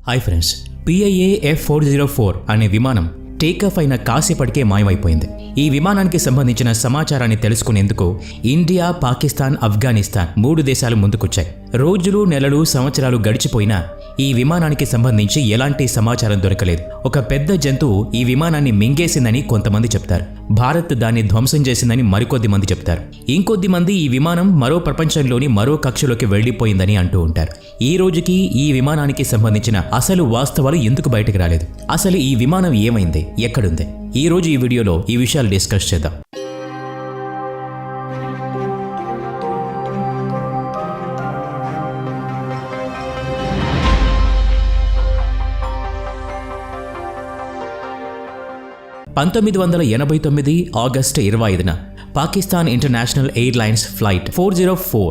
Hi friends, PIA F404 అనే విమానం takeoff అయిన కాసేపటికే మాయమైపోయింది. ఈ విమానానికి సంబంధించిన సమాచారాన్ని తెలుసుకునేందుకు ఇండియా, పాకిస్తాన్, ఆఫ్ఘనిస్తాన్ 3 దేశాలు ముందుకొచ్చాయి. రోజులు, నెలలు, సంవత్సరాలు గడిచిపోయినా ఈ విమానానికి సంబంధించి ఎలాంటి సమాచారం దొరకలేదు. ఒక పెద్ద జంతువు ఈ విమానాన్ని మింగేసిందని కొంతమంది చెప్తారు. భారత్ దాన్ని ధ్వంసం చేసిందని మరికొద్ది మంది చెప్తారు. ఇంకొద్ది మంది ఈ విమానం మరో ప్రపంచంలోని మరో కక్షలోకి వెళ్లిపోయిందని అంటూ ఉంటారు. ఈ రోజుకి ఈ విమానానికి సంబంధించిన అసలు వాస్తవాలు ఎందుకు బయటకు రాలేదు? అసలు ఈ విమానం ఏమైంది, ఎక్కడుంది? ఈ రోజు ఈ వీడియోలో ఈ విషయాలు డిస్కస్ చేద్దాం. ఆగస్టు 25న Pakistan international airlines flight 404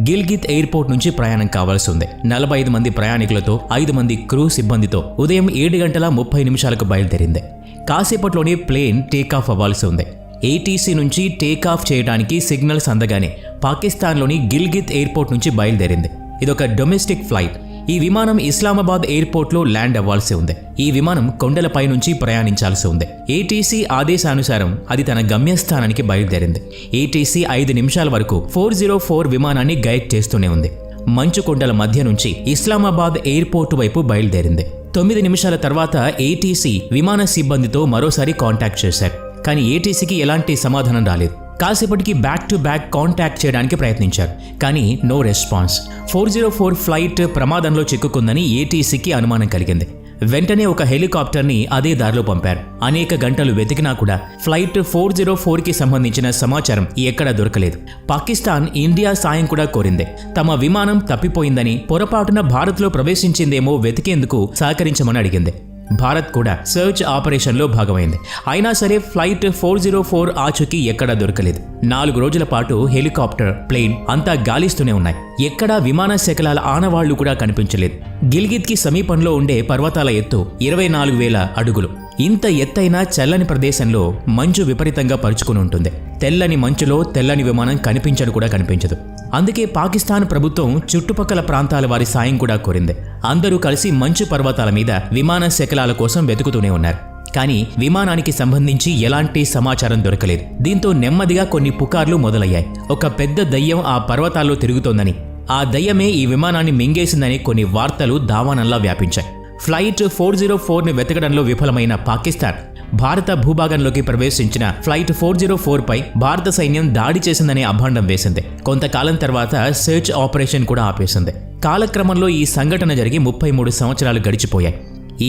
Gilgit airport నుంచి ప్రయాణం కావాల్సి ఉంది. 45 మంది ప్రయాణికులతో 5 మంది క్రూ సిబ్బందితో ఉదయం 7:30 బయలుదేరింది. కాసేపట్లోనే ప్లేన్ టేకాఫ్ అవ్వాల్సి ఉంది. ATC నుంచి టేకాఫ్ చేయడానికి సిగ్నల్స్ అందగానే పాకిస్తాన్లోని గిల్గిత్ ఎయిర్పోర్ట్ నుంచి బయలుదేరింది. ఇదొక డొమెస్టిక్ ఫ్లైట్. ఈ విమానం ఇస్లామాబాద్ ఎయిర్పోర్ట్లో ల్యాండ్ అవ్వాల్సి ఉంది. ఈ విమానం కొండలపై నుంచి ప్రయాణించాల్సి ఉంది. ATC ఆదేశానుసారం అది తన గమ్యస్థానానికి బయలుదేరింది. ATC 5 నిమిషాల వరకు 404 విమానాన్ని గైడ్ చేస్తూనే ఉంది. మంచు కొండల మధ్య నుంచి ఇస్లామాబాద్ ఎయిర్పోర్టు వైపు బయలుదేరింది. 9 నిమిషాల తర్వాత ATC విమాన సిబ్బందితో మరోసారి కాంటాక్ట్ చేశారు. కానీ ATCకి ఎలాంటి సమాధానం రాలేదు. కాసేపటికి బ్యాక్ టు బ్యాక్ కాంటాక్ట్ చేయడానికి ప్రయత్నించారు, కానీ నో రెస్పాన్స్. 404 ఫ్లైట్ ప్రమాదంలో చిక్కుకుందని ATCకి అనుమానం కలిగింది. వెంటనే ఒక హెలికాప్టర్ని అదే దారిలో పంపారు. అనేక గంటలు వెతికినా కూడా ఫ్లైట్ 404కి సంబంధించిన సమాచారం ఎక్కడా దొరకలేదు. పాకిస్తాన్ ఇండియా సాయం కూడా కోరింది. తమ విమానం తప్పిపోయిందని, పొరపాటున భారత్లో ప్రవేశించిందేమో వెతికేందుకు సహకరించమని అడిగింది. భారత్ కూడా సర్చ్ ఆపరేషన్లో భాగమైంది. అయినా సరే ఫ్లైట్ 404 ఆచూకీ ఎక్కడా దొరకలేదు. 4 రోజుల పాటు హెలికాప్టర్, ప్లేన్ అంతా గాలిస్తూనే ఉన్నాయి. ఎక్కడా విమాన శకలాల ఆనవాళ్లు కూడా కనిపించలేదు. గిల్గిత్కి సమీపంలో ఉండే పర్వతాల ఎత్తు 24,000 అడుగులు. ఇంత ఎత్తైన చల్లని ప్రదేశంలో మంచు విపరీతంగా పరుచుకుని ఉంటుంది. తెల్లని మంచులో తెల్లని విమానం కనిపించదు. అందుకే పాకిస్తాన్ ప్రభుత్వం చుట్టుపక్కల ప్రాంతాల వారి సాయం కూడా కోరింది. అందరూ కలిసి మంచు పర్వతాల మీద విమాన శకలాల కోసం వెతుకుతూనే ఉన్నారు. కానీ విమానానికి సంబంధించి ఎలాంటి సమాచారం దొరకలేదు. దీంతో నెమ్మదిగా కొన్ని పుకార్లు మొదలయ్యాయి. ఒక పెద్ద దయ్యం ఆ పర్వతాల్లో తిరుగుతోందని, ఆ దయ్యమే ఈ విమానాన్ని మింగేసిందని కొన్ని వార్తలు దావానంలా వ్యాపించాయి. ఫ్లైట్ 404ని వెతకడంలో విఫలమైన పాకిస్తాన్ భారత భూభాగంలోకి ప్రవేశించిన ఫ్లైట్ 404పై భారత సైన్యం దాడి చేసిందనే అభాండం వేసింది. కొంతకాలం తర్వాత సెర్చ్ ఆపరేషన్ కూడా ఆపేసింది. కాలక్రమంలో ఈ సంఘటన జరిగి 33 సంవత్సరాలు గడిచిపోయాయి.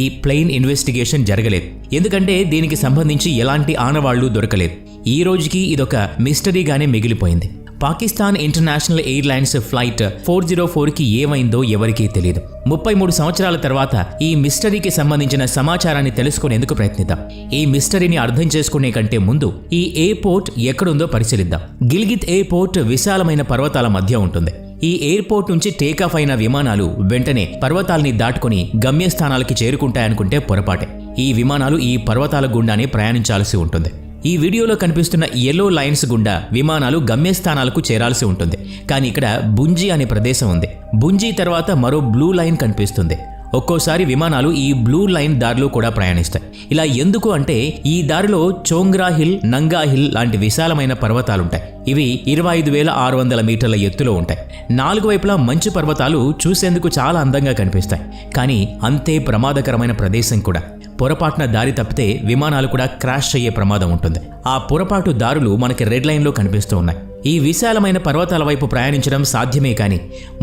ఈ ప్లేన్ ఇన్వెస్టిగేషన్ జరగలేదు. ఎందుకంటే దీనికి సంబంధించి ఎలాంటి ఆనవాళ్లు దొరకలేదు. ఈ రోజుకి ఇదొక మిస్టరీగానే మిగిలిపోయింది. పాకిస్తాన్ ఇంటర్నేషనల్ ఎయిర్లైన్స్ ఫ్లైట్ 404కి ఏమైందో ఎవరికీ తెలియదు. 33 సంవత్సరాల తర్వాత ఈ మిస్టరీకి సంబంధించిన సమాచారాన్ని తెలుసుకునేందుకు ప్రయత్నిద్దాం. ఈ మిస్టరీని అర్థం చేసుకునే కంటే ముందు ఈ ఎయిర్పోర్ట్ ఎక్కడుందో పరిశీలిద్దాం. గిల్గిత్ ఎయిర్పోర్ట్ విశాలమైన పర్వతాల మధ్య ఉంటుంది. ఈ ఎయిర్పోర్ట్ నుంచి టేకాఫ్ అయిన విమానాలు వెంటనే పర్వతాల్ని దాటుకుని గమ్యస్థానాలకి చేరుకుంటాయనుకుంటే పొరపాటే. ఈ విమానాలు ఈ పర్వతాల గుండానే ప్రయాణించాల్సి ఉంటుంది. ఈ వీడియోలో కనిపిస్తున్న ఎల్లో లైన్స్ గుండా విమానాలు గమ్యస్థానాలకు చేరాల్సి ఉంటుంది. కానీ ఇక్కడ బుంజీ అనే ప్రదేశం ఉంది. బుంజీ తర్వాత మరో బ్లూ లైన్ కనిపిస్తుంది. ఒక్కోసారి విమానాలు ఈ బ్లూ లైన్ దారిలో కూడా ప్రయాణిస్తాయి. ఇలా ఎందుకు అంటే ఈ దారిలో చోంగ్రా హిల్, నంగా హిల్ లాంటి విశాలమైన పర్వతాలుంటాయి. ఇవి 25,600 మీటర్ల ఎత్తులో ఉంటాయి. 4 వైపులా మంచు పర్వతాలు చూసేందుకు చాలా అందంగా కనిపిస్తాయి. కానీ అంతే ప్రమాదకరమైన ప్రదేశం కూడా. పొరపాటున దారి తప్పితే విమానాలు కూడా క్రాష్ అయ్యే ప్రమాదం ఉంటుంది. ఆ పొరపాటు దారులు మనకి రెడ్ లైన్లో కనిపిస్తూ ఉన్నాయి. ఈ విశాలమైన పర్వతాల వైపు ప్రయాణించడం సాధ్యమే, కానీ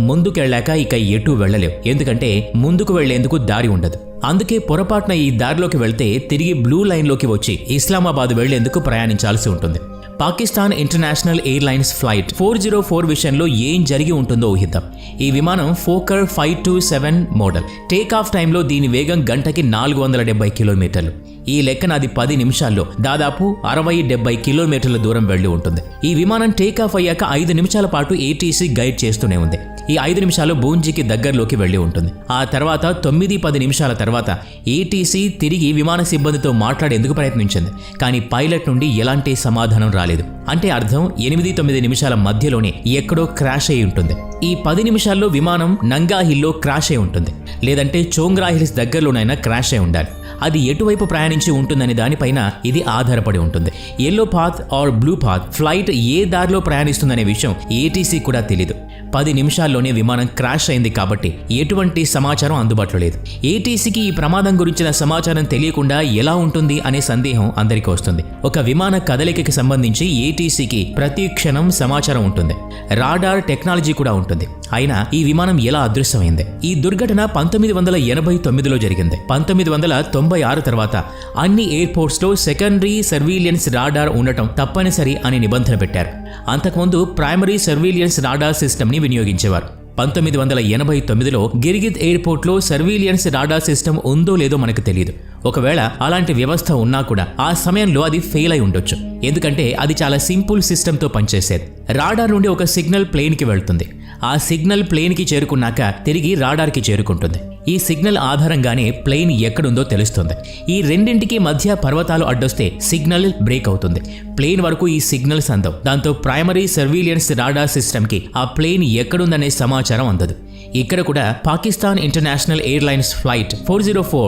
ముందుకెళ్ళాక ఇక ఎటూ వెళ్లలేవు. ఎందుకంటే ముందుకు వెళ్లేందుకు దారి ఉండదు. అందుకే పొరపాటున ఈ దారిలోకి వెళ్తే తిరిగి బ్లూ లైన్లోకి వచ్చి ఇస్లామాబాద్ వెళ్లేందుకు ప్రయాణించాల్సి ఉంటుంది. పాకిస్తాన్ ఇంటర్నేషనల్ ఎయిర్లైన్స్ ఫ్లైట్ 404 విషయంలో ఏం జరిగి ఉంటుందో ఊహిద్దాం. ఈ విమానం ఫోకర్ 527 మోడల్. టేకాఫ్ టైంలో దీని వేగం గంటకి 470 కిలోమీటర్లు. ఈ లెక్కన అది 10 నిమిషాల్లో దాదాపు 60-70 కిలోమీటర్ల దూరం వెళ్లి ఉంటుంది. ఈ విమానం టేకాఫ్ అయ్యాక 5 నిమిషాల పాటు ATC గైడ్ చేస్తూనే ఉంది. ఈ 5 నిమిషాలు బూంజీకి దగ్గరలోకి వెళ్లి ఉంటుంది. ఆ తర్వాత 9-10 నిమిషాల తర్వాత ATC తిరిగి విమాన సిబ్బందితో మాట్లాడేందుకు ప్రయత్నించింది. కానీ పైలట్ నుండి ఎలాంటి సమాధానం రాలేదు. అంటే అర్థం 8-9 నిమిషాల మధ్యలోనే ఎక్కడో క్రాష్ అయి ఉంటుంది. ఈ 10 నిమిషాల్లో విమానం నంగా హిల్లో క్రాష్ అయి ఉంటుంది, లేదంటే చోంగ్రా హిల్స్ దగ్గరలోనైనా క్రాష్ అయి ఉండాలి. అది ఎటువైపు ప్రయాణించి ఉంటుందనే దానిపైన ఇది ఆధారపడి ఉంటుంది. Yellow path or blue path flight ఏ దారిలో ప్రయాణిస్తుందనే విషయం ఏటీసీ కూడా తెలీదు. 10 నిమిషాల్లోనే విమానం క్రాష్ అయింది కాబట్టి ఎటువంటి సమాచారం అందుబాటులో లేదు. ఏటీసీకి ఈ ప్రమాదం గురించిన సమాచారం తెలియకుండా ఎలా ఉంటుంది అనే సందేహం అందరికీ వస్తుంది. ఒక విమాన కదలికకి సంబంధించి ఏటీసీకి ప్రతి క్షణం సమాచారం ఉంటుంది, రాడార్ టెక్నాలజీ కూడా ఉంటుంది. అయినా ఈ విమానం ఎలా అదృశ్యమైంది? ఈ దుర్ఘటన 1989లో జరిగింది. 1996 తర్వాత అన్ని ఎయిర్పోర్ట్స్లో సెకండరీ సర్వీలియన్స్ రాడార్ ఉండటం తప్పనిసరి అని నిబంధన పెట్టారు. అంతకుముందు ప్రైమరీ సర్వీలియన్స్ రాడార్ సిస్టమ్ని వినియోగించేవారు. 1989లో గిర్గిత్ ఎయిర్పోర్ట్లో సర్వీలియన్స్ రాడార్ సిస్టమ్ ఉందో లేదో మనకు తెలియదు. ఒకవేళ అలాంటి వ్యవస్థ ఉన్నా కూడా ఆ సమయంలో అది ఫెయిల్ అయి ఉండొచ్చు. ఎందుకంటే అది చాలా సింపుల్ సిస్టమ్తో పనిచేసేది. రాడార్ నుండి ఒక సిగ్నల్ ప్లేన్కి వెళ్తుంది. ఆ సిగ్నల్ ప్లేన్కి చేరుకున్నాక తిరిగి రాడార్కి చేరుకుంటుంది. ఈ సిగ్నల్ ఆధారంగానే ప్లేన్ ఎక్కడుందో తెలుస్తుంది. ఈ రెండింటికి మధ్య పర్వతాలు అడ్డొస్తే సిగ్నల్ బ్రేక్ అవుతుంది. ప్లేన్ వరకు ఈ సిగ్నల్స్ అందవు. దాంతో ప్రైమరీ సర్వీలియన్స్ రాడార్ సిస్టమ్కి ఆ ప్లేన్ ఎక్కడుందనే సమాచారం అందదు. ఇక్కడ కూడా పాకిస్తాన్ ఇంటర్నేషనల్ ఎయిర్లైన్స్ ఫ్లైట్ 404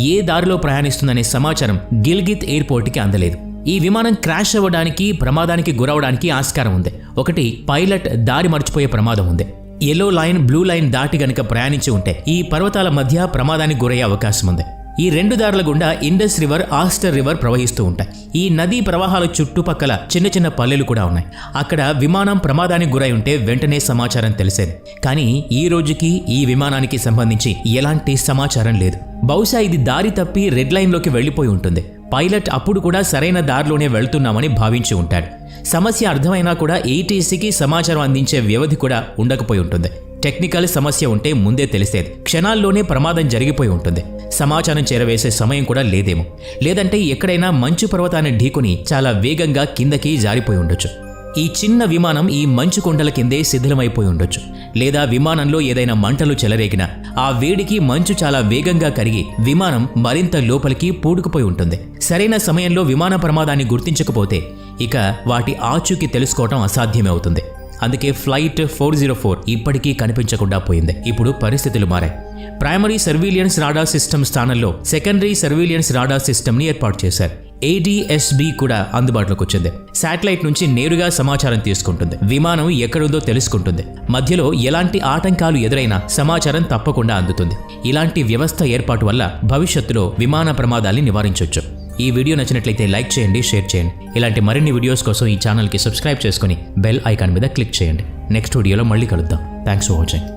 ఏ దారిలో ప్రయాణిస్తుందనే సమాచారం గిల్గిత్ ఎయిర్పోర్ట్కి అందలేదు. ఈ విమానం క్రాష్ అవ్వడానికి, ప్రమాదానికి గురవడానికి ఆస్కారం ఉంది. ఒకటి, పైలట్ దారి మర్చిపోయే ప్రమాదం ఉంది. ఎల్లో లైన్, బ్లూ లైన్ దాటి గనుక ప్రయాణించి ఉంటే ఈ పర్వతాల మధ్య ప్రమాదానికి గురయ్యే అవకాశం ఉంది. ఈ రెండు దారుల గుండా ఇండస్ రివర్, ఆస్టర్ రివర్ ప్రవహిస్తూ ఉంటాయి. ఈ నదీ ప్రవాహాల చుట్టుపక్కల చిన్న చిన్న పల్లెలు కూడా ఉన్నాయి. అక్కడ విమానం ప్రమాదానికి గురై ఉంటే వెంటనే సమాచారం తెలిసేది. కానీ ఈ రోజుకి ఈ విమానానికి సంబంధించి ఎలాంటి సమాచారం లేదు. బహుశా ఇది దారి తప్పి రెడ్ లైన్లోకి వెళ్లిపోయి ఉంటుంది. పైలట్ అప్పుడు కూడా సరైన దారిలోనే వెళ్తున్నామని భావించి ఉంటాడు. సమస్య అర్థమైనా కూడా ఏటీసీకి సమాచారం అందించే వ్యవధి కూడా ఉండకపోయి ఉంటుంది. టెక్నికల్ సమస్య ఉంటే ముందే తెలిసేది. క్షణాల్లోనే ప్రమాదం జరిగిపోయి ఉంటుంది. సమాచారం చేరవేసే సమయం కూడా లేదేమో. లేదంటే ఎక్కడైనా మంచు పర్వతాన్ని ఢీకొని చాలా వేగంగా కిందకి జారిపోయి ఉండొచ్చు. ఈ చిన్న విమానం ఈ మంచు కొండల కిందే శిథిలమైపోయి ఉండొచ్చు. లేదా విమానంలో ఏదైనా మంటలు చెలరేగినా ఆ వేడికి మంచు చాలా వేగంగా కరిగి విమానం మరింత లోపలికి పూడుకుపోయి ఉంటుంది. సరైన సమయంలో విమాన ప్రమాదాన్ని గుర్తించకపోతే ఇక వాటి ఆచూకీ తెలుసుకోవటం అసాధ్యమే అవుతుంది. అందుకే ఫ్లైట్ 404 ఇప్పటికీ కనిపించకుండా పోయింది. ఇప్పుడు పరిస్థితులు మారాయి. ప్రైమరీ సర్వీలియన్స్ రాడార్ సిస్టమ్ స్థానంలో సెకండరీ సర్వీలియన్స్ రాడార్ సిస్టమ్ని ఏర్పాటు చేశారు. ADS-B కూడా అందుబాటులోకి వచ్చింది. శాటిలైట్ నుంచి నేరుగా సమాచారం తీసుకుంటుంది. విమానం ఎక్కడుందో తెలుసుకుంటుంది. మధ్యలో ఎలాంటి ఆటంకాలు ఎదురైనా సమాచారం తప్పకుండా అందుతుంది. ఇలాంటి వ్యవస్థ ఏర్పాటు వల్ల భవిష్యత్తులో విమాన ప్రమాదాల్ని నివారించవచ్చు. ఈ వీడియో నచ్చినట్లయితే లైక్ చేయండి, షేర్ చేయండి. ఇలాంటి మరిన్ని వీడియోస్ కోసం ఈ ఛానల్కి సబ్స్క్రైబ్ చేసుకుని బెల్ ఐకాన్ మీద క్లిక్ చేయండి. నెక్స్ట్ వీడియోలో మళ్ళీ కలుద్దాం. Thanks for watching.